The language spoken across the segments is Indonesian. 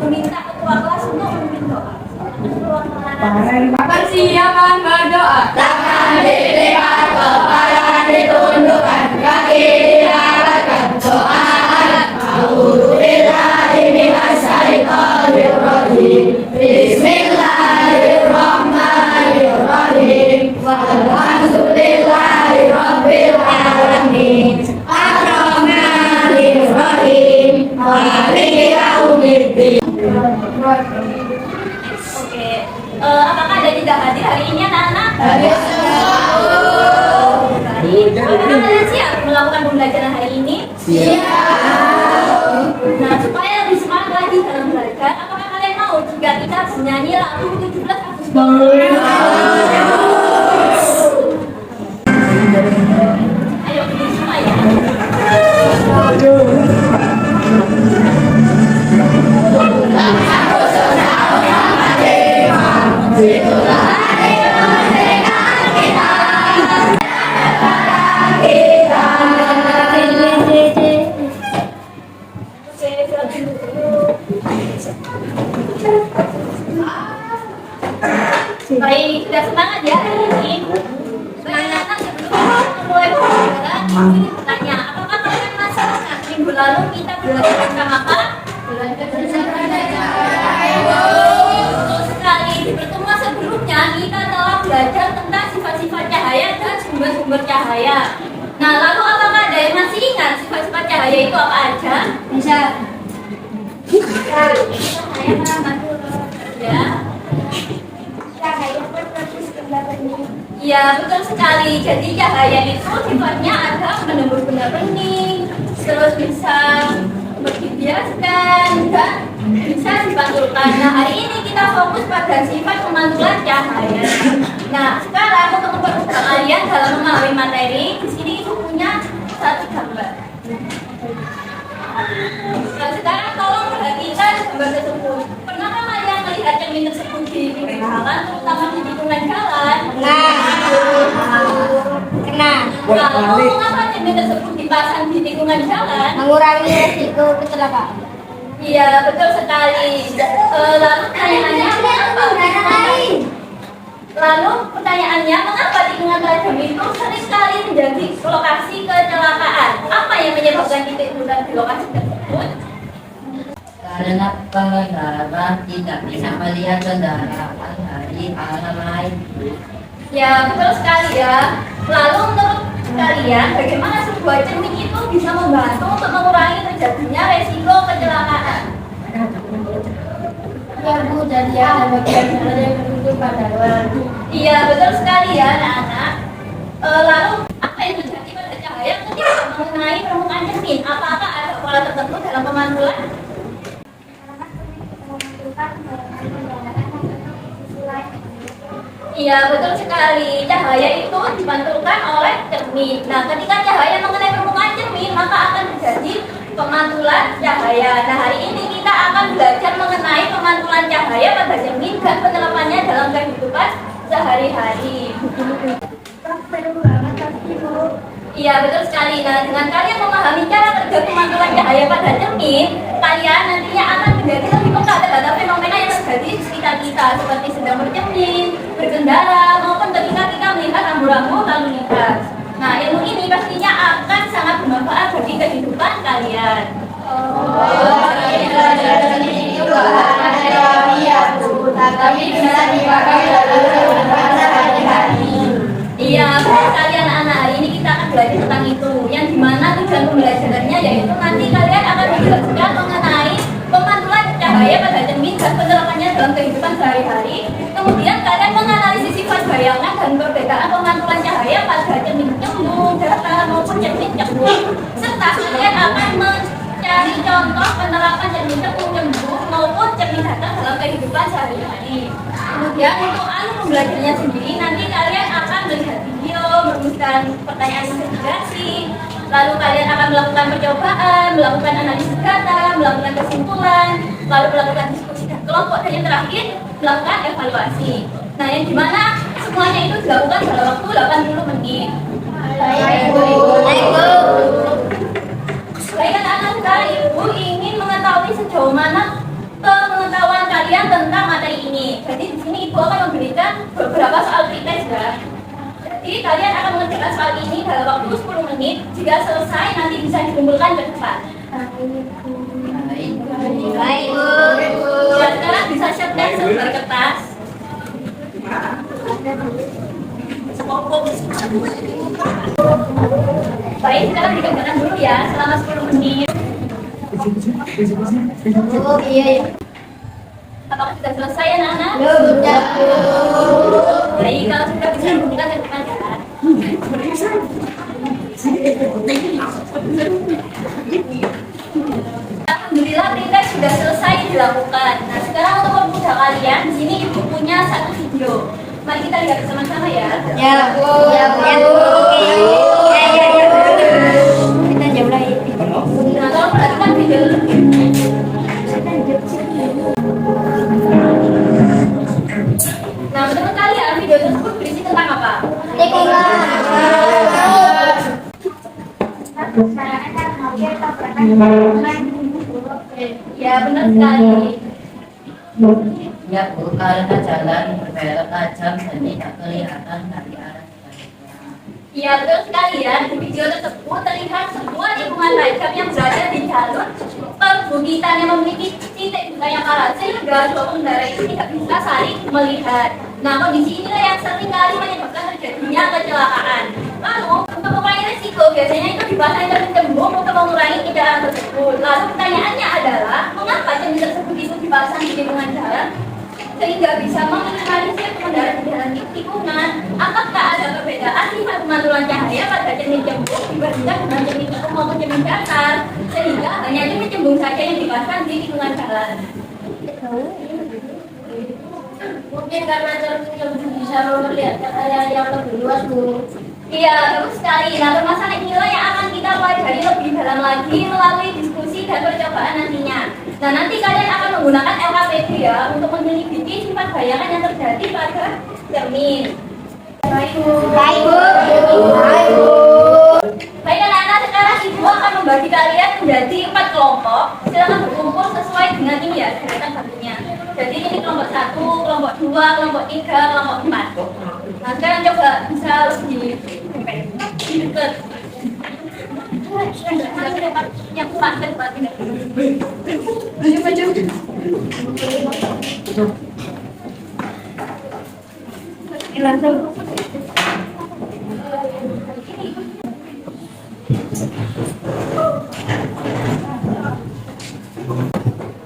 meminta ketua kelas untuk memimpin doa. Persiapan berdoa. Tangan dilipat, kepala ditundukkan, kaki dilapatkan, doa A'udzubillahi minasyaitonirrajim. Bismillahirrahmanirrahim. Walhamdulillahi rabbil alamin. Ar-Rahmanir-Rahim. Maliki yaumiddin. Oke, apakah ada tidak hadir hari ini anak-anak? Hadir. Baik. Apakah kalian siap melakukan pembelajaran hari ini? Siap. Nah, supaya lebih semangat lagi dalam belajar, apakah kalian mau jika kita bernyanyi lagu 17 Agustus? Ayo, berdiri semua ya. Baik, sudah semangat ya hari ini. Semangat sebelum mulai pembelajaran. Ini bertanya, apakah kalian masih ingat minggu lalu kita belajar tentang apa? Betul sekali. Di pertemuan sebelumnya kita telah belajar tentang sifat-sifat cahaya dan sumber-sumber cahaya. Nah, lalu apakah ada yang masih ingat sifat-sifat cahaya itu apa aja? Bisa. Cahaya mana dulu? Ya. Iya, betul sekali. Jadi cahaya itu sifatnya ada menembus benda bening, terus bisa dibiaskan dan bisa dipantulkan. Nah, hari ini kita fokus pada sifat pemantulan cahaya. Nah, sekarang untuk mempermudah kalian dalam memahami materi, di sini itu punya satu gambar. Nah, sekarang tolong perhatikan gambar tersebut. Pernahkah kalian melihat cermin tersebut di pinggir jalan, terutama di tikungan jalan? Kena. Lalu mengapa cermin tersebut dipasang di tikungan jalan? Mengurangi resiko kecelakaan. Iya, betul sekali. Lalu pertanyaannya mengapa? Tikungan tajam itu sering kali menjadi lokasi kecelakaan? Apa yang menyebabkan titik tunda di lokasi tersebut? Karena pengendara tidak bisa melihat kendaraan dari arah lain. Ya, betul sekali ya. Lalu menurut kalian, bagaimana sebuah cermin itu bisa membantu untuk mengurangi terjadinya resiko kecelakaan? Ya Bu, jadi ada bagian yang tertutup pada luar. Iya, betul sekali ya anak-anak. Lalu, apa yang terjadi pada cahaya ketika mengenai permukaan cermin? Apakah ada pola tertentu dalam pemantulan? Iya, betul sekali. Cahaya itu dipantulkan oleh cermin. Nah, ketika cahaya mengenai permukaan cermin, maka akan terjadi pemantulan cahaya. Nah, hari ini kita akan belajar mengenai pemantulan cahaya pada cermin dan penerapannya dalam kehidupan sehari-hari. Iya, betul sekali. Nah, dengan kalian memahami cara kerja pemantulan cahaya pada cermin, kalian nantinya akan menjadi lebih peka terhadap fenomena yang terjadi di sekitar kita, seperti sedang bercermin, berkendara, maupun ketika kita melihat rambu-rambu lalu lintas. Nah, ilmu ini pastinya akan sangat bermanfaat bagi kehidupan kalian. Iya, betul sekali anak-anak. Hari ini kita akan belajar tentang itu, yang dimana tujuan pembelajarannya yaitu nanti kalian akan dijelaskan mengenai pemantulan cahaya pada cermin dan penerapannya dalam kehidupan sehari-hari. Kemudian kalian menganalisis sifat bayangan dan perbedaan pemantulan cahaya pada cermin cembung, datar maupun cermin cembung. Serta kalian akan mencari contoh penerapan cermin cembung maupun cermin datar dalam kehidupan sehari-hari. Kemudian untuk alur pembelajarannya sendiri, nanti kalian akan melihat video, merumuskan pertanyaan investigasi, lalu kalian akan melakukan percobaan, melakukan analisis data, melakukan kesimpulan, lalu melakukan diskusi dan kelompok, dan yang terakhir melakukan evaluasi. Nah, yang dimana semuanya itu dilakukan dalam waktu 80 menit. Baik anak-anak, sekarang Ibu ingin mengetahui sejauh mana ini. Jadi di sini Ibu akan memberikan beberapa soal pretest ya. Jadi kalian akan mengerjakan soal ini dalam waktu 10 menit. Jika selesai nanti bisa dikumpulkan ke depan. Baik, Bu. Ya, sekarang bisa siap dan sebar kertas. Baik, sekarang dikerjakan dulu ya selama 10 menit. Oh, iya. Apakah sudah selesai anak-anak? Sudah, Bu. Baik, kalau sudah bisa dikumpulkan ke depan ya. Alhamdulillah pretest sudah selesai dilakukan. Nah, sekarang untuk memudahkan kalian, di sini Ibu punya satu video. Mari kita lihat bersama-sama ya. Ya, Bu. Ya, Bu. Ya, Bu. Kita jam lagi. Nah, tolong perhatikan video. Nah, menurut kalian video tersebut berisi tentang apa? Ya, benar sekali. Ya, Bu, karena jalan berbelok tajam dan tidak kelihatan dari arah sebaliknya. Iya, betul sekali ya. Di video tersebut terlihat sebuah tikungan tajam yang berada di jalur perbukitan yang memiliki titik buka yang arah sehingga dua pengendara itu tidak bisa saling melihat. Nah, kondisi inilah yang sering kali menyebabkan terjadinya kecelakaan. Lalu, untuk mengurangi risiko, biasanya itu dipasang cermin cembung untuk mengurangi kendaraan tersebut. Lalu pertanyaannya adalah, mengapa cermin tersebut itu dipasang di tikungan jalan? Sehingga bisa meminimalisir pengendara di jalan tikungan. Apakah ada perbedaan sifat pemantulan cahaya pada cermin cembung dibandingkan dengan cermin cembung maupun cermin datar, sehingga hanya cermin cembung saja yang dipasang di tikungan jalan? Mungkin karena cermin bisa memperlihatkan area yang lebih luas, Bu. Iya, bagus sekali. Nah, permasalahan inilah yang akan kita pelajari lebih dalam lagi melalui diskusi dan percobaan nantinya. Nah, nanti kalian akan menggunakan LKPD ya untuk menyelidiki sifat bayangan yang terjadi pada cermin. Baik, Bu. Baik, Bu. Baik, Bu. Baik, anak-anak, sekarang Ibu akan membagi kalian menjadi 4 kelompok. Silakan berkumpul sesuai dengan ini ya, deretan baginya. Jadi ini kelompok 1, kelompok 2, kelompok 3, kelompok 4. Nah, sekarang coba bisa lebih dekat. Yang 4 ke depan ini. Maju. Langsung.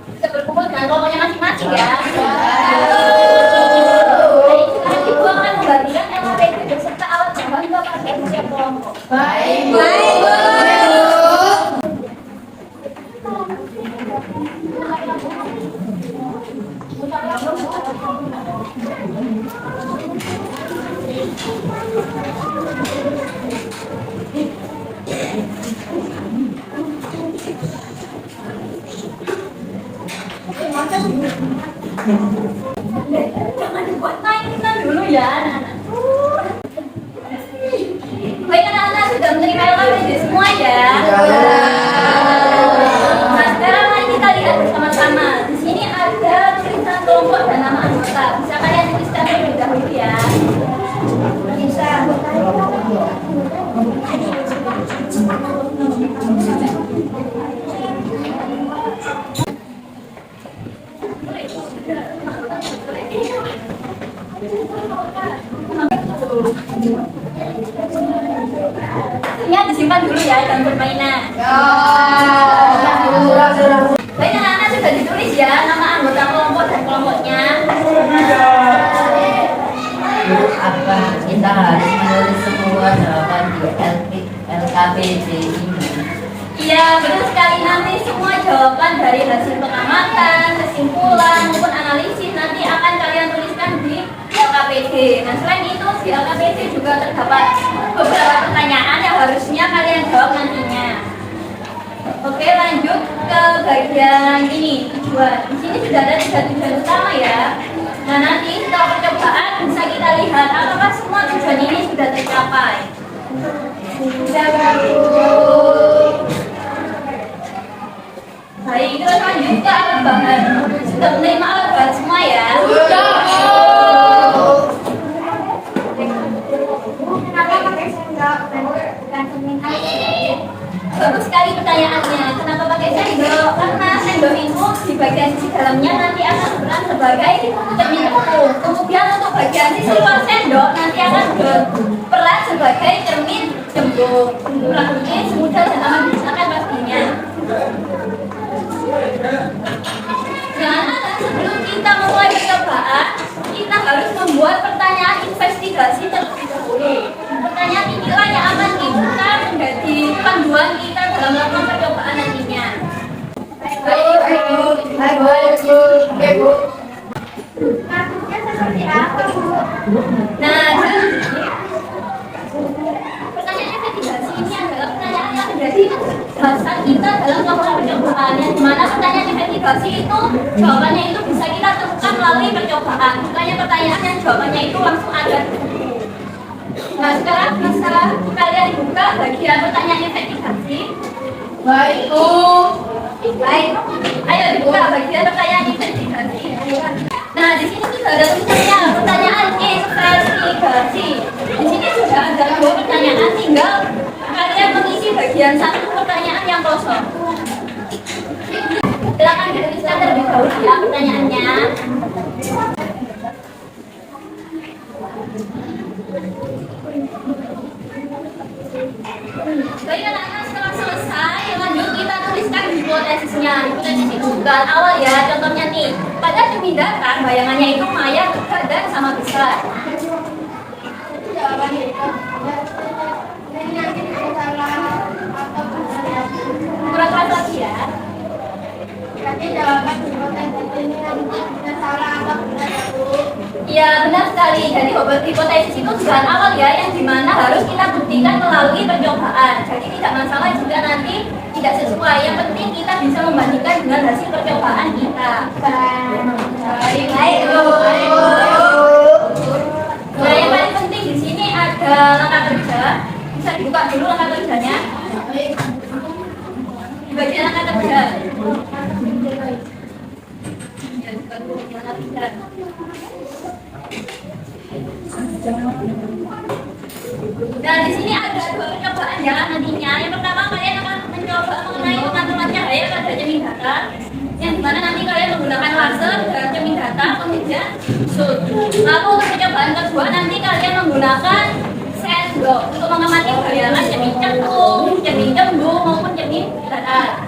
Kita berkumpul dengan kelompoknya masing-masing ya. Baik, sekarang Ibu akan membagikan LKPD beserta alat tambahan kepada setiap kelompok. Baik, Jangan dibuat mainan dulu ya, anak-anak. Baik, anak-anak sudah menerima LKPD semua ya. Nah, sekarang mari kita lihat bersama-sama. Di sini ada tulisan kelompok dan nama anggota. Bisa kalian tuliskan terlebih dahulu ya. bisa. Ya, disimpan dulu ya dalam permainan. Baik, anak-anak sudah ditulis ya nama anggota kelompok dan kelompoknya. Apa kita harus menulis semua jawaban di LKPD ini? Iya, betul sekali. Nanti semua jawaban dari hasil pengamatan, kesimpulan, maupun analisis nanti akan kalian tuliskan di LKPD. Nah, selain itu di LKPD juga terdapat beberapa pertanyaan yang harusnya kalian jawab nantinya. Oke, lanjut ke bagian ini, tujuan. Di sini sudah ada 3 tujuan utama ya. Nah, nanti setelah percobaan bisa kita lihat apakah semua tujuan ini sudah tercapai. Sudah, baik, terus lanjut ke alat bahan. Sudah menerima alat paham semua ya? Bagus sekali pertanyaannya. Kenapa pakai sendok? Karena sendok itu di bagian sisi dalamnya nanti akan berperan sebagai cermin tepung. Kemudian untuk bagian sisi luar sendok nanti akan berperan sebagai cermin jembung. Kurang lebih semudah dan aman digunakan pastinya. Nah, sebelum kita memulai percobaan, kita harus membuat pertanyaan investigasi terlebih dahulu. Pertanyaan inilah yang akan kita menjadi panduan kita dalam melakukan percobaan nantinya. Nah, pertanyaan investigasi ini adalah pertanyaan yang menjadi dasar kita dalam melakukan percobaan. Yang dimana pertanyaan investigasi itu jawabannya itu bisa kita temukan melalui percobaan. Bukannya pertanyaan yang jawabannya itu langsung ada di buku. Nah, sekarang bisa kalian buka bagian pertanyaan investigasi. Baik, Bu. Baik, ayo dibuka bagian pertanyaan investigasi. Nah, di sini sudah ada tulisannya pertanyaan investigasi. Di sini sudah ada 2 pertanyaan, tinggal kalian mengisi bagian 1 pertanyaan yang kosong. Silakan dituliskan terlebih dahulu ya pertanyaannya. Baik anak-anak, setelah selesai, lanjut kita tuliskan hipotesisnya. Hipotesis itu bukan awal ya, contohnya nih. Pada cermin datar, bayangannya itu maya, tegak, dan sama besar. Jawabannya itu ini nanti salah atau benar. Kurang keras lagi ya. Berarti jawaban hipotesis ini nanti salah atau benar, Bu. Ya benar sekali. Jadi hipotesis itu bukan awal ya, yang dimana harus kita buktikan melalui percobaan. Jadi tidak masalah jika nanti tidak sesuai. Yang penting kita bisa membandingkan dengan hasil percobaan kita. Baik, baik. Nah, yang paling penting di sini ada langkah kerja. Bisa dibuka dulu langkah kerjanya. Di bagian langkah kerja. Ya, dibuka dulu langkah kerja. Nah, di sini ada 2 percobaan ya nantinya. Yang pertama kalian akan mencoba mengenai pemantauan cahaya pada cermin datar, yang dimana nanti kalian menggunakan laser dan cermin datar, kemudian zoom. Lalu untuk percobaan kedua nanti kalian menggunakan sendok untuk mengamati bayangan cermin cekung, cermin jembung maupun cermin datar.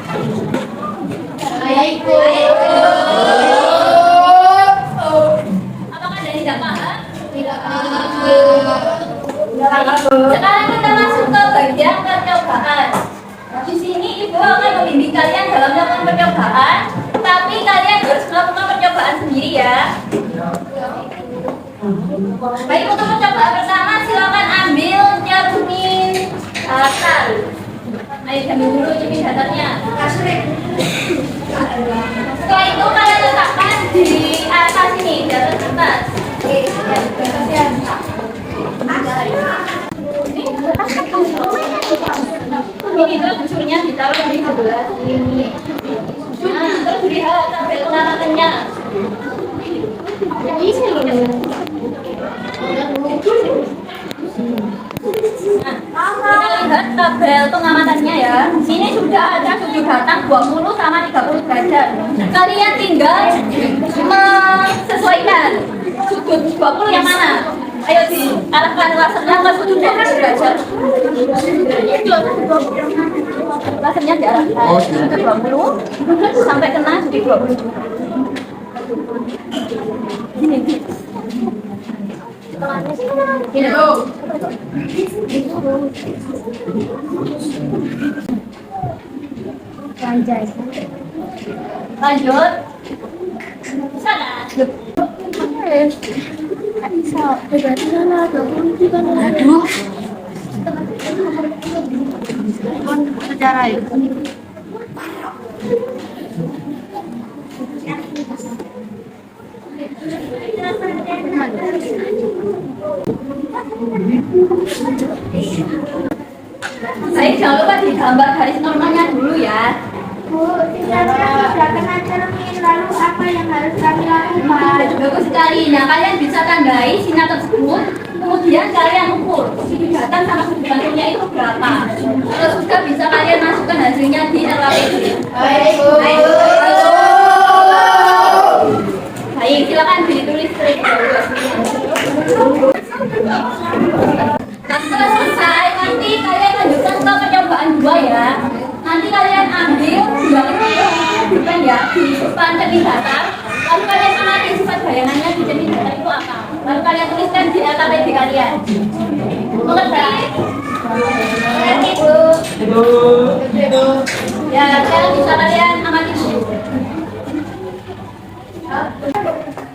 Baik, Bu. Apakah ada yang tidak paham? Tidak Sekarang kita masuk ke bagian percobaan. Di sini ibu akan membimbing kalian dalam melakukan percobaan, tapi kalian harus melakukan percobaan sendiri ya. Baik, untuk percobaan pertama silakan ambil cermin datar. Ayo ambil dulu cermin datarnya. Setelah itu kalian letakkan di atas ini, di atas kertas. Ini terus busurnya ditaruh di sebelah sini. Nah, terus lihat sampai penarakannya. Nah, kita lihat tabel pengamatannya ya. Di sini sudah ada sudut batang 20 sama 30 derajat. Kalian tinggal menyesuaikan sudut 20 yang mana? Ayo diarahkan lasernya ke sudut 20 derajat. Lasernya diarahkan ke 20 sampai kena sudut 20. Gini tuh. Lanjut. Sana. Aduh. Secara itu. Baik, jangan lupa digambar garis normalnya dulu ya. Bu, kita sudah kena cermin, lalu apa yang harus kami lakukan? Bagus sekali. Nah, kalian bisa tandai sinyal tersebut. Kemudian kalian ukur kegiatan sama kegiatannya itu berapa. Terus juga bisa kalian masukkan hasilnya di LKPD. Baik, silakan ditulis terlebih dahulu. Nah, setelah selesai, nanti kalian lanjutkan ke percobaan 2 ya. Nanti kalian ambil dua bukan ya, di depan cermin datar. Lalu kalian amati sifat bayangannya di cermin datar itu apa. Lalu kalian tuliskan di LKPD kalian. Mengerti? Mengerti, Bu? Ya, sekarang bisa kalian amati dulu.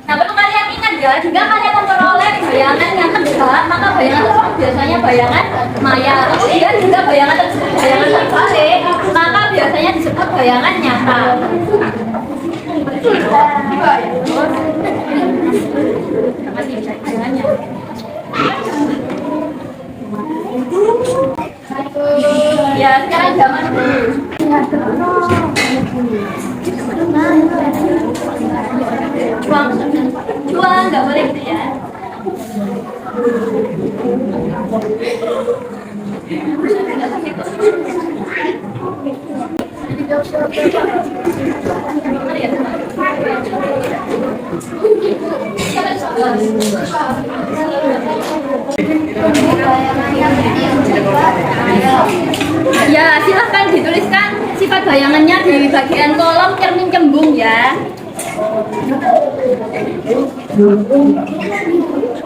Nah, perlu kalian ingat ya, jika kalian memperoleh bayangan yang tegak, maka bayangan tersebut biasanya bayangan maya. Kemudian jika bayangan tersebut bayangan terbalik, maka biasanya disebut bayangan nyata. Ya, sekarang zaman dulu. Juang nggak boleh gitu ya. Ya, silahkan dituliskan sifat bayangannya di bagian kolom cermin cembung ya.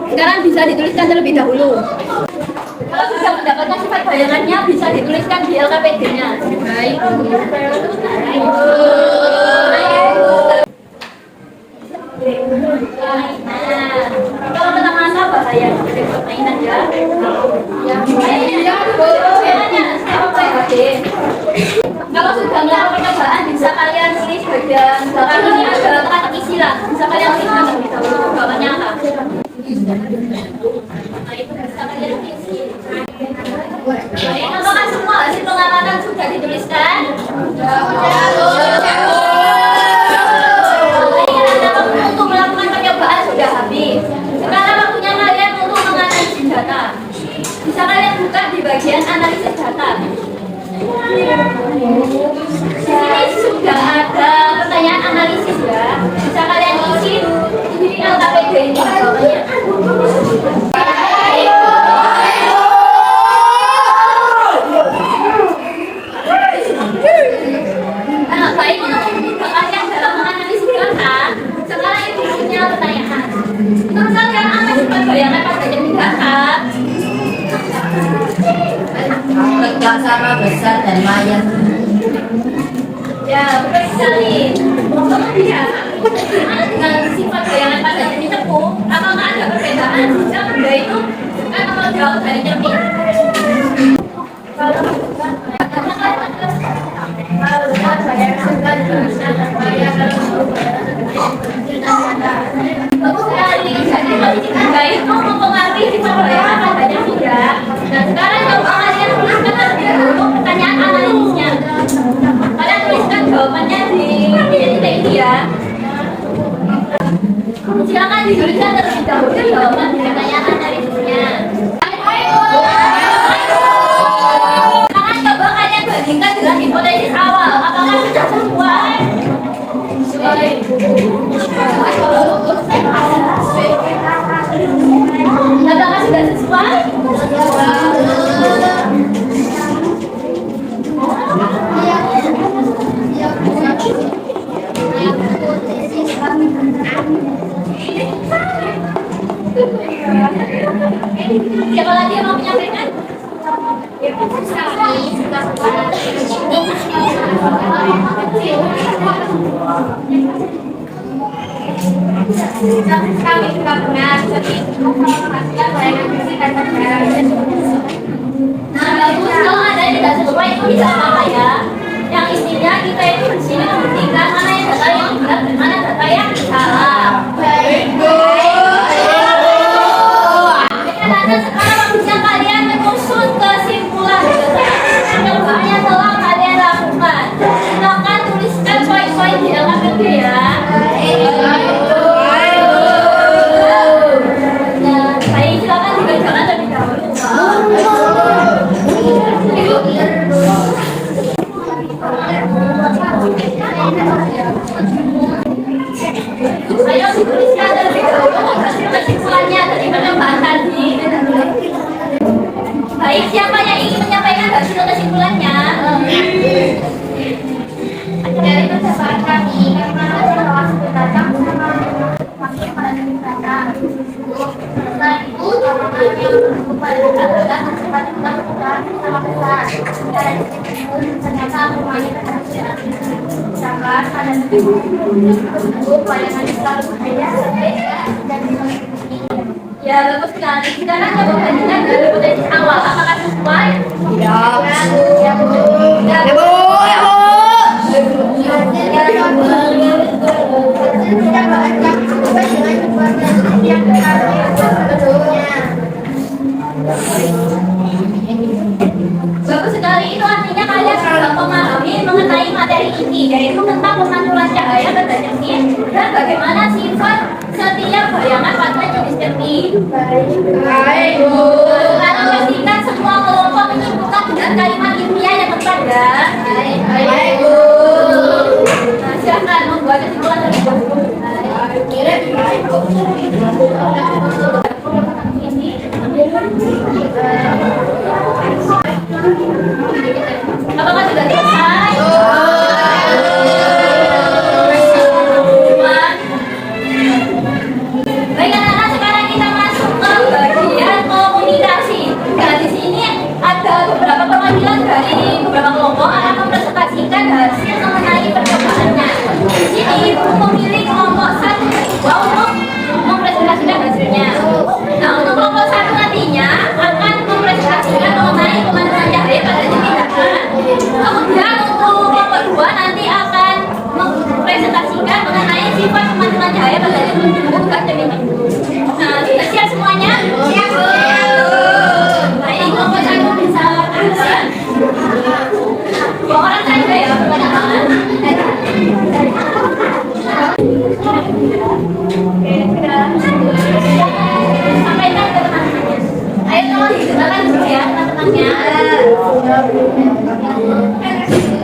Sekarang bisa dituliskan terlebih dahulu. Kalau sudah mendapatkan sifat bayangannya, bisa dituliskan di LKPD-nya. Baik. Kalau tentang masa bahaya permainan ya. Kalau sudah melakukan percobaan, bisa kalian tulis bagian belakang ini ada teka-teki silang. Bisa kalian tuliskan terlebih dahulu jawabannya apa. Nah, itu bisa kalian isi. Apakah semua hasil pengamatan sudah dituliskan? Untuk melakukan percobaan sudah habis. Sekarang waktunya kalian untuk menganalisis data. Bisa kalian buka di bagian analisis data. Di sini sudah ada pertanyaan analisis ya. Bisa kalian isi di LKPD ini jawabannya. Nah, baik untuk memudahkan kalian dalam menganalisis data. Sekarang itu punya pertanyaan. Menurut kalian apa sifat bayangan pada cermin data? Tegak sama besar dan maya. Ya, betul sekali. Kemudian, bagaimana dengan sifat bayangan pada cermin cembung? Apakah ada perbedaan? Jika benda itu kan kalau jauh dari cermin. Bagus sekali. Jadi posisi benda itu mempengaruhi sifat bayangan pada cermin ya. Dan sekarang coba kalian tuliskan terlebih dahulu pertanyaan analisisnya. Kalian tuliskan jawabannya di titik ini ya. Silakan dituliskan terlebih dahulu jawaban di pertanyaan analisisnya. Sekarang coba kalian bandingkan dengan hipotesis awal. Apakah sudah sesuai? Apakah sudah sesuai? Siapa lagi yang mau menyampaikan? Kami juga benar, jadi memastikan bayangan fisika dan bayangan. Nah, bagus kalau ada yang tidak sesuai itu bisa apa ya? Yang intinya kita itu di sini membuktikan mana yang data yang benar dan mana data yang salah. Baik, Bu. Dan sekarang waktunya kalian menyusun kesimpulan percobaan yang telah kalian lakukan. Silakan tuliskan poin-poin di LKPD ya. bayangan selalu saya dan Ya, bagus sekali. Kita kan coba bandingkan dari potensi awal. Apakah sesuai? ya Bu. Ya Bu, ya Bu. Tidak banyak sesuai dengan informasi yang kami sebelumnya. Bagus sekali. Itu artinya kalian sudah memahami mengenai materi ini, yaitu tentang pemantulan cahaya pada cermin dan bagaimana sifat setiap bayangan pada jenis cermin. Baik Bu. Lalu pastikan semua kelompok menyebutkan dengan kalimat ilmiah yang tepat ya. Baik Bu. Nah, silakan membuat kesimpulan terlebih dahulu. Baik Bu. Apakah sudah selesai? Baik anak-anak, sekarang kita masuk ke bagian komunikasi. Nah, di sini ada beberapa perwakilan dari beberapa kelompok akan mempresentasikan hasil mengenai percobaannya. Di sini ibu memilih kelompok 1 dan 2 untuk mempresentasikan hasilnya. Nah, untuk kelompok 1 nantinya akan mempresentasikan mengenai pemantulan cahaya pada tindakan. Kemudian untuk kelompok 2 nanti akan mempresentasikan mengenai sifat pemantulan cahaya pada bukan cermin. Nah, sudah siap semuanya? Siap. Nah, ini kelompok 1 bisa aksen. 2 orang saja ya, kebanyakan. Oke, sudah. Sampaikan ke teman-temannya. Ayo tolong dijelaskan dulu ya teman-temannya.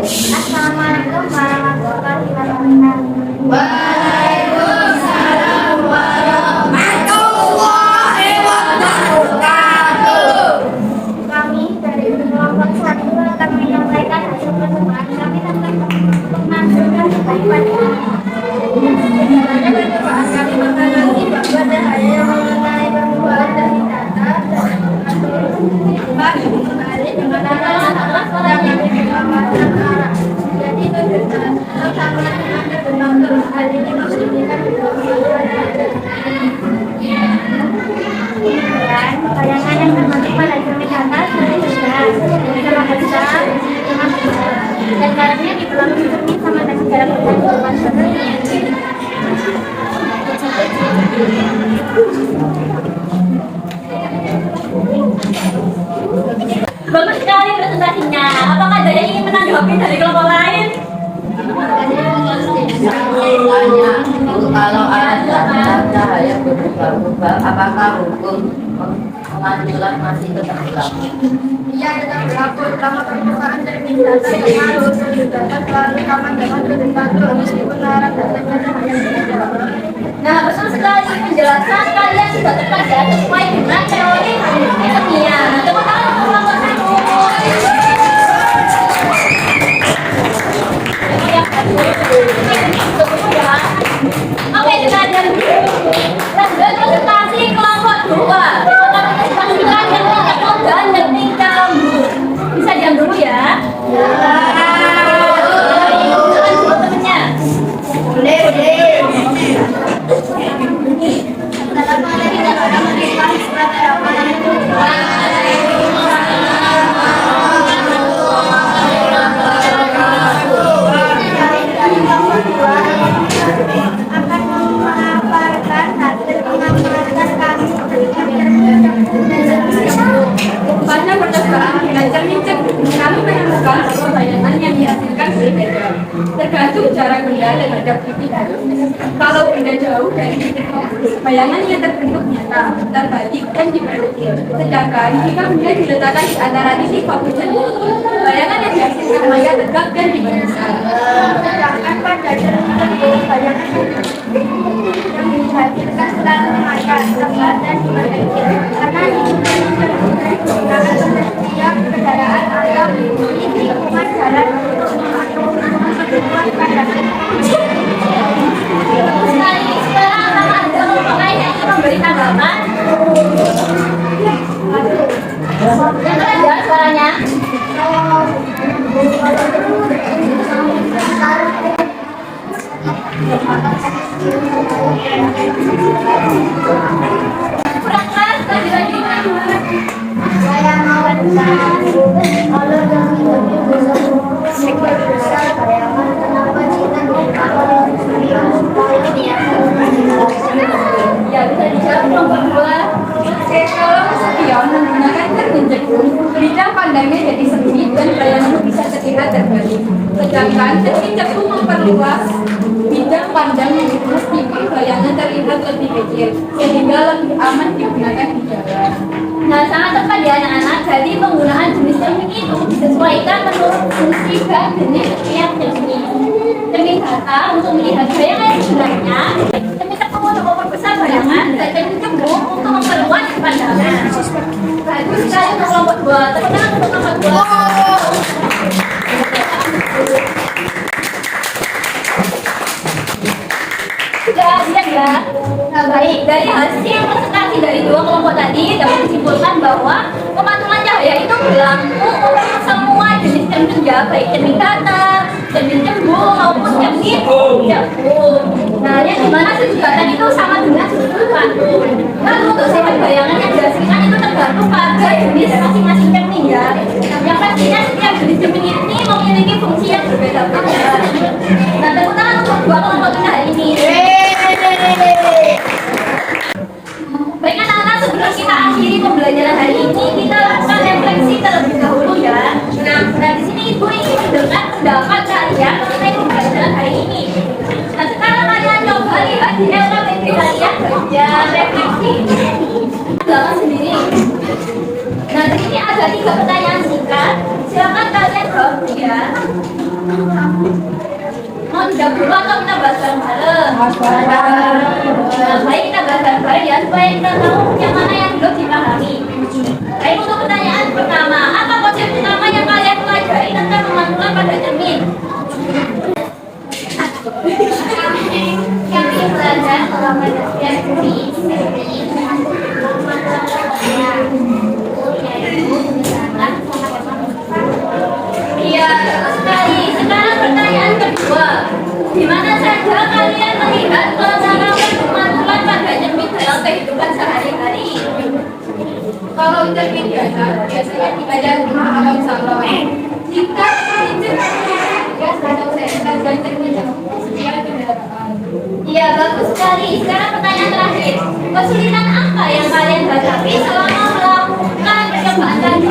Assalamualaikum warahmatullahi wabarakatuh. Waalaikumsalam warahmatullahi wabarakatuh. Kami dari kelompok 1 akan menyampaikan hasil percobaan kami tentang pemantulan cahaya. Sebenarnya percobaan kami mengenai bahwa cahaya yang mengenai perubahan dari data dan kembali dengan arah yang kami mengamalkan arah. Jadi berbeda. Sama ada benar terus hal ini maksudnya bayangan yang termasuk pada cermin atas dalam besar dan jaraknya di belakang cermin sama dengan jarak perjalanan sebenarnya. Bagus sekali presentasinya. Apakah ada yang ingin menanggapi dari kelompok lain? Kalau ada cahaya berubah-ubah, apakah hukum pemantulan masih tetap berlaku? Ia tetap berlaku selama permukaan cermin data yang harus data selalu sama dengan cermin data meskipun arah datanya cahaya berbeda. Nah, betul sekali penjelasan kalian sudah tepat ya, sesuai dengan teori ilmiah. Nah, tepuk tangan untuk kelompok 1. Oke, kita lanjut. Lanjut presentasi kelompok 2. Akan presentasikan yang teknik dan teknik jambu. Bisa diam dulu ya. Teman-temannya. Dalam materi dalam mengenai akan memaparkan hasil pengamatan kami Pada percobaan dengan cermin kami menemukan bahwa bayangan yang dihasilkan berbeda tergantung jarak benda terhadap titik. Kalau benda jauh dari titik fokus, bayangan yang terbentuk nyata, terbalik dan diproduksi. Sedangkan jika benda diletakkan di antara titik fokus dan titik, bayangan yang dihasilkan hanya tegak dan dibesar. sedangkan pada cermin bayangan yang dihasilkan selalu mengangkat tepat dan diproduksi karena menggunakan setiap kendaraan atau lingkungan jalan untuk membuat pandangan. Sekali sekarang apakah ada kelompok lain yang ingin memberi tanggapan? Yang kerendah suaranya. Kurang keras, lanjut-lanjutkan. Saya mau kalau dalam hidup bisa berpikir besar bayangan kenapa kita kalau Ya, bisa dijawab nomor 2. Kalau kesepian menggunakan cermin cekung, bidang pandangnya jadi sempit dan bayangan bisa terlihat terbalik. Sedangkan cermin cekung memperluas bidang pandang yang meskipun bayangan terlihat lebih kecil, sehingga lebih aman digunakan di jalan. Nah, sangat tepat ya anak-anak. Jadi penggunaan jenis cermin itu disesuaikan menurut fungsi dan jenis setiap cermin. Cermin kata untuk melihat bayangan yang sebenarnya, cermin cekung untuk memperbesar bayangan, dan cermin cekung untuk memperluas pandangan. Bagus sekali untuk kelompok 2. Tepuk tangan untuk kelompok 2. Sudah siap ya? Nah, baik. Dari hasil presentasi dari 2 kelompok tadi dapat disimpulkan bahwa pemantulan cahaya itu berlaku untuk semua jenis cermin ya, baik cermin datar, cermin cembung maupun cermin cekung. Nah, yang dimana sudut datar itu sama dengan sudut pantul. Lalu untuk sifat bayangan yang dihasilkan itu tergantung pada jenis masing-masing cermin ya. Yang pastinya setiap jenis cermin ini memiliki fungsi yang berbeda-beda. Nah, tepuk tangan untuk 2 kelompok kita hari ini. Baik anak-anak, sebelum kita akhiri pembelajaran hari ini, kita lakukan refleksi terlebih dahulu ya. Nah, di sini Ibu ingin mendengar pendapat kalian mengenai pembelajaran hari ini. Nah, sekarang kalian coba lihat di LKPD kalian bagian refleksi. Jangan sendiri. Nah, di sini ada 3 pertanyaan singkat. Silakan kalian jawab ya. Mau tidak dulu atau kita bahas bareng-bareng? Nah, baik kita bahas bareng-bareng ya supaya kita tahu yang mana yang belum dipahami. Baik, untuk pertanyaan pertama, apa konsep utama yang kalian pelajari tentang pemantulan pada cermin? kami belajar selama setiap cermin Iya, sekali. Sekarang pertanyaan kedua, di mana saja kalian melihat pelaksanaan pemantulan pada cermin dalam kehidupan sehari-hari? Kalau cermin datar biasanya dibaca rumah atau salon. Jika cermin gas atau senter dan cermin cekung setia kendaraan. Iya, bagus sekali. Sekarang pertanyaan terakhir, kesulitan apa yang kalian hadapi selama melakukan percobaan tadi?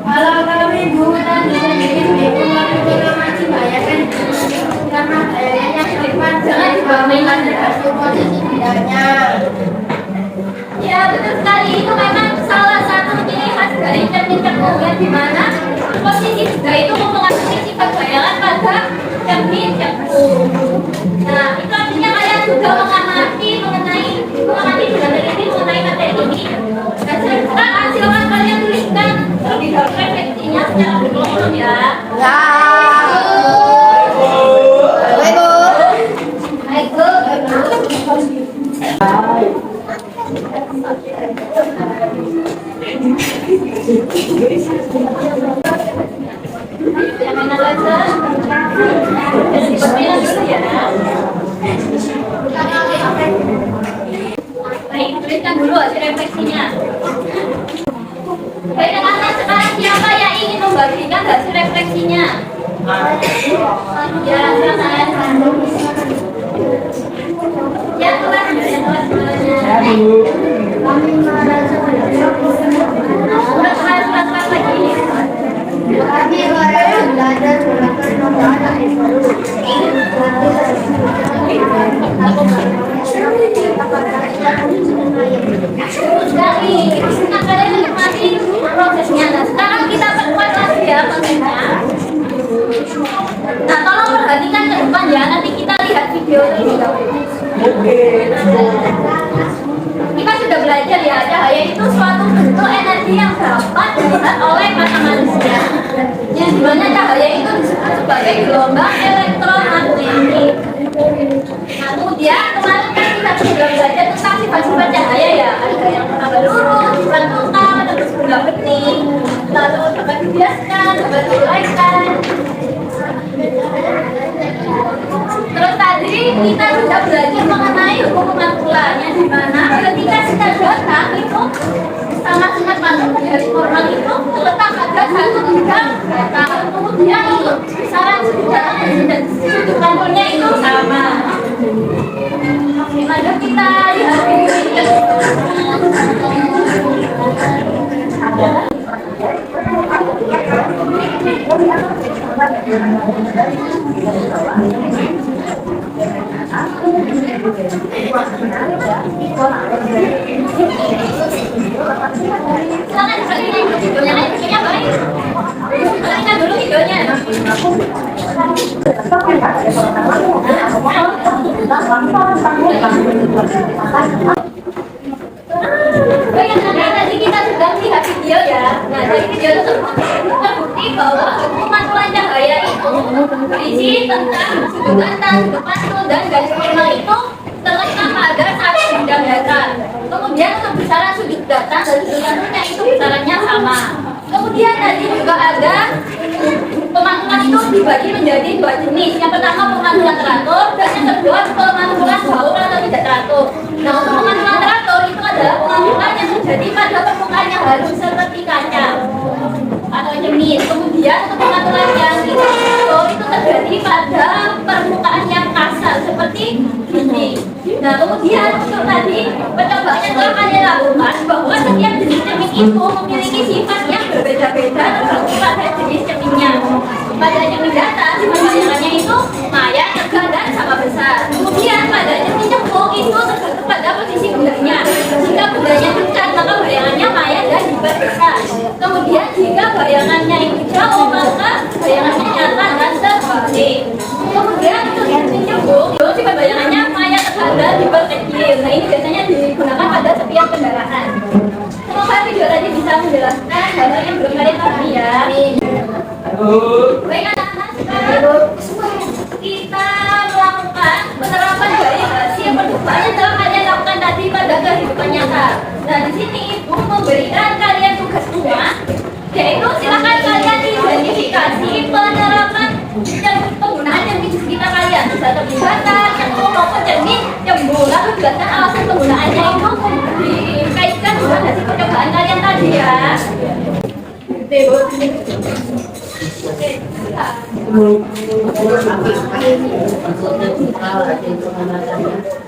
kalau kami menggunakan cermin itu masih banyak kan karena kayaknya selipan jangan dibandingkan dengan posisi bedanya. Ya, betul sekali. Itu memang salah satu ciri khas dari cermin cekung yang dimana posisi juga itu mempengaruhi sifat bayangan pada cermin cekung. Nah, itu artinya kalian juga mengamati dengan teliti mengenai materi ini. Dan sekarang silakan kalian tuliskan terlebih dahulu refleksinya secara berkelompok ya. Baik, Bu. Yang mana saja? Sepertinya dulu ya. Baik, tuliskan dulu hasil refleksinya. Baik, anak-anak, sekarang siapa yang ingin membagikan hasil refleksinya? Ya, silakan. Ya, kelas semuanya. Kami merasa Kelas lagi. kami belajar melakukan pembahasan yang baru. Sekali, nah kalian menikmati prosesnya. Nah, sekarang kita perkuat lagi ya kontennya. Nah, tolong perhatikan ke depan ya. Nanti kita lihat video terlebih dahulu. Kita sudah belajar ya, cahaya itu suatu bentuk energi yang dapat dilihat oleh mata manusia. Yang di mana cahaya itu disebut sebagai gelombang elektromagnetik. Nah, kemudian kemarin kan kita sudah belajar tentang sifat-sifat cahaya ya. Ada yang berkambah lurus, dipantulkan, terus bola bening, lalu dapat dibiaskan, dapat diuraikan. Terus tadi kita sudah belajar mengenai hukum pemantulannya, di mana ketika sinar datang itu sangat-sangat pantul dari orang itu terletak pada satu bidang data. Kemudian untuk besaran sudut datang dan sudut pantulnya itu sama. Mari kita lihat video ini. Silakan sekalian videonya, videonya baik. Sekalian dulu videonya. Bayangkan tadi kita sudah melihat video ya. Nah, dari video tersebut terbukti bahwa pemantulan cahaya itu berisi tentang sudut datang, sudut pantul, dan garis normal itu terletak pada satu bidang datar. Kemudian untuk besaran sudut datang dan sudut pantulnya itu besarannya sama. Kemudian tadi juga ada pemantulan itu dibagi menjadi dua jenis. Yang pertama pemantulan teratur dan yang kedua pemantulan baur atau tidak teratur. Nah, untuk pemantulan teratur itu adalah pemantulan yang terjadi pada permukaan yang halus seperti kaca atau cermin. Kemudian untuk pemantulan yang tidak teratur itu terjadi pada permukaan yang kasar seperti dinding. Nah, kemudian untuk tadi percobaan yang telah kalian lakukan bahwa setiap jenis cermin itu memiliki sifat yang berbeda-beda tergantung pada jenis cerminnya. Pada cermin datar, sifat bayangannya itu maya, tegak, dan sama besar. Kemudian pada cermin cembung itu tergantung pada posisi bundanya. Jika bundanya dekat, maka bayangannya maya dan besar. Kemudian jika bayangannya itu jauh, maka bayangannya nyata dan terbalik. Kemudian untuk cermin cembung, sifat bayangannya maya, tegak, dan diperkecil. Nah, ini biasanya digunakan pada setiap kendaraan. Semoga video tadi bisa menjelaskan hal-hal yang belum kalian pahami ya. Baik anak-anak, sekarang kita melakukan penerapan dari hasil percobaan yang telah kalian lakukan tadi pada kehidupan nyata. Nah, di sini ibu memberikan kalian tugas rumah, yaitu silakan kalian identifikasi penerapan dan penggunaan cermin di sekitar kalian. Bisa cermin datar, cembung maupun cermin cembung. Lalu jelaskan alasan penggunaannya itu dikaitkan dengan hasil percobaan kalian tadi ya.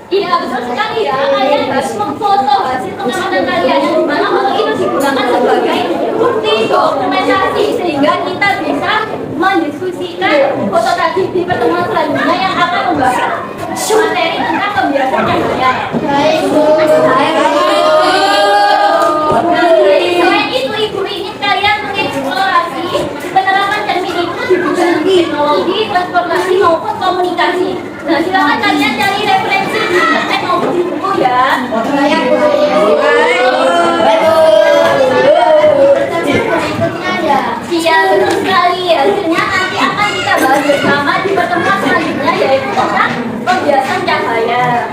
Iya, betul sekali ya. Kalian harus memfoto hasil pengamatan kalian yang dimana foto itu digunakan sebagai bukti dokumentasi sehingga kita bisa mendiskusikan foto tadi di pertemuan selanjutnya yang akan membahas materi tentang kebiasaan cahaya. Selain itu, ibu ingin kalian mengeksplorasi penerapan cermin itu di bidang teknologi, transportasi maupun komunikasi. Nah, silakan kalian cari referensi di internet maupun di buku ya. Iya, betul sekali. Hasilnya nanti akan kita bahas bersama di pertemuan selanjutnya, yaitu tentang pembiasan cahaya.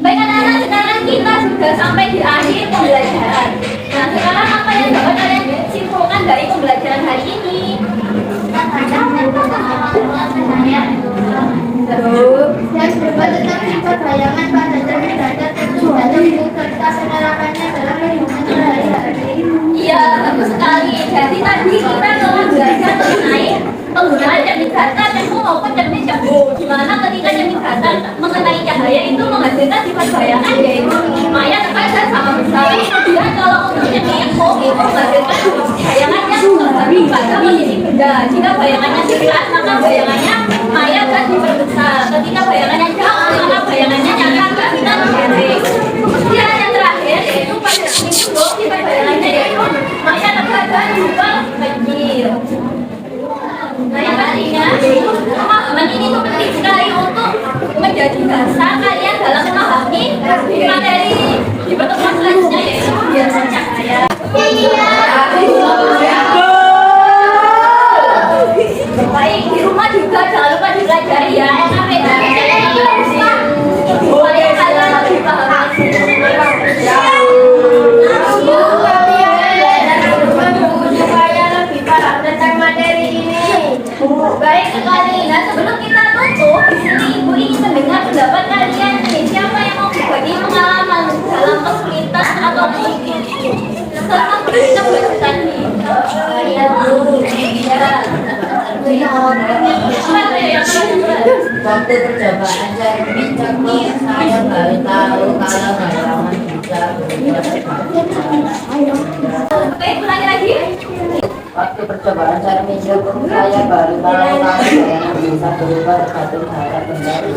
Baik anak-anak, sekarang kita sudah sampai di akhir pembelajaran. Nah, sekarang apa yang dapat kalian simpulkan dari pembelajaran hari ini? Dan berbuat tentang sifat bayangan pada cermin datar serta penerapannya dalam kehidupan sehari-hari. Iya, betul sekali. Jadi tadi kita telah belajar mengenai penggunaan cermin datar, cembung maupun cermin cembung. Di mana ketika cermin datar mengenai cahaya itu menghasilkan sifat bayangan yaitu maya, tegak, dan sama besar. Kemudian kalau untuk cermin cembung itu menghasilkan bayangan yang terbalik pada posisi benda. Jika bayangannya dekat, maka bayangannya maya dan diperbesar. Ketika bayangannya jauh, maka bayangannya nyata dan tergedeng. Kemudian yang terakhir yaitu pada cermin cembung sifat bayangannya yaitu maya, tegak, dan kecil. Nah, yang pastinya pemahaman ini tuh penting sekali untuk menjadi dasar kalian dalam memahami materi di pertemuan selanjutnya yaitu pembiasan cahaya. dipelajari ya, supaya kalian lebih paham. Supaya lebih paham tentang materi ini. Baik sekali. Nah, sebelum kita tutup, di sini Ibu ingin mendengar pendapat kalian nih. Siapa yang mau berbagi pengalaman dalam kesulitan atau selama kita belajar tadi? Ya. Waktu percobaan saya bincang saya baru tahu kalau halaman bisa Oke, ulangi lagi. waktu percobaan cara minjam saya baru tahu kalau saya bisa berubah satu cara kembali.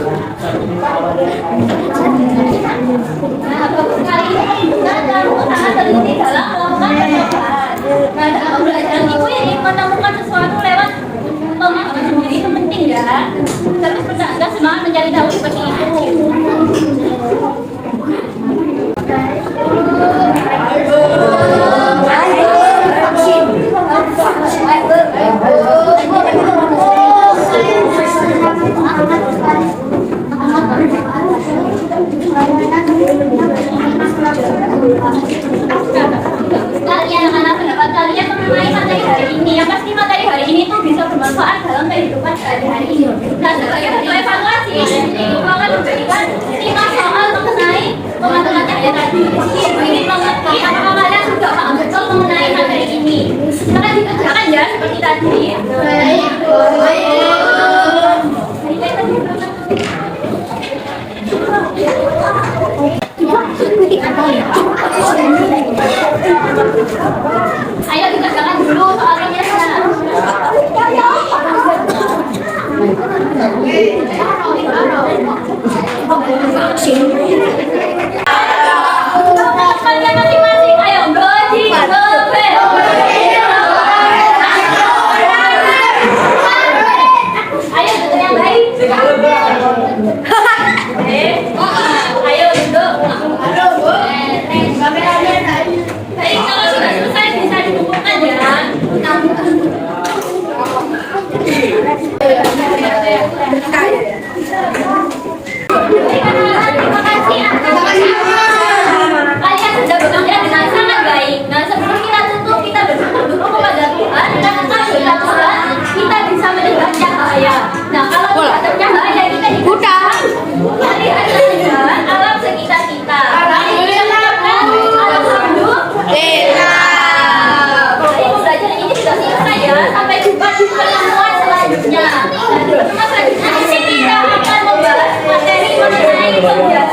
Nah, bagus sekali. Nah, kamu sangat teliti dalam melakukan percobaan. Nah, dalam pembelajaran Ibu ini menemukan sesuatu lewat pemahaman sendiri itu penting ya. Terus bertangga semangat mencari tahu seperti itu. Kalian anak pendapat kalian mengenai materi hari ini, yang pasti materi hari ini tuh bisa bermanfaat dalam kehidupan sehari-hari ini. Nah, sebagai bentuk evaluasi, Ibu akan memberikan 5 soal mengenai pengaturan cahaya tadi. Ibu ingin mengerti apakah kalian sudah paham betul mengenai materi ini. Maka dikerjakan ya seperti tadi. Ayo dikerjakan dulu soalnya. Kalian masing-masing, ayo goji, gobe. Ayo betul yang baik. Ayo duduk. Baik, kalau sudah selesai bisa dikumpulkan ya. Terima kasih kalian sudah bekerja dengan sangat baik. Nah, sebelum kita tutup, kita bersyukur dulu kepada Tuhan karena berkat Tuhan kita bisa melihat cahaya. Nah, kalau tidak ada cahaya kita melihat alam sekitar kita. Mari kita ucapkan alhamdulillah. Jadi pembelajaran ini sudah selesai ya. Sampai jumpa di pertemuan selanjutnya. Dan di pertemuan selanjutnya di sini kita akan membahas materi mengenai kerja.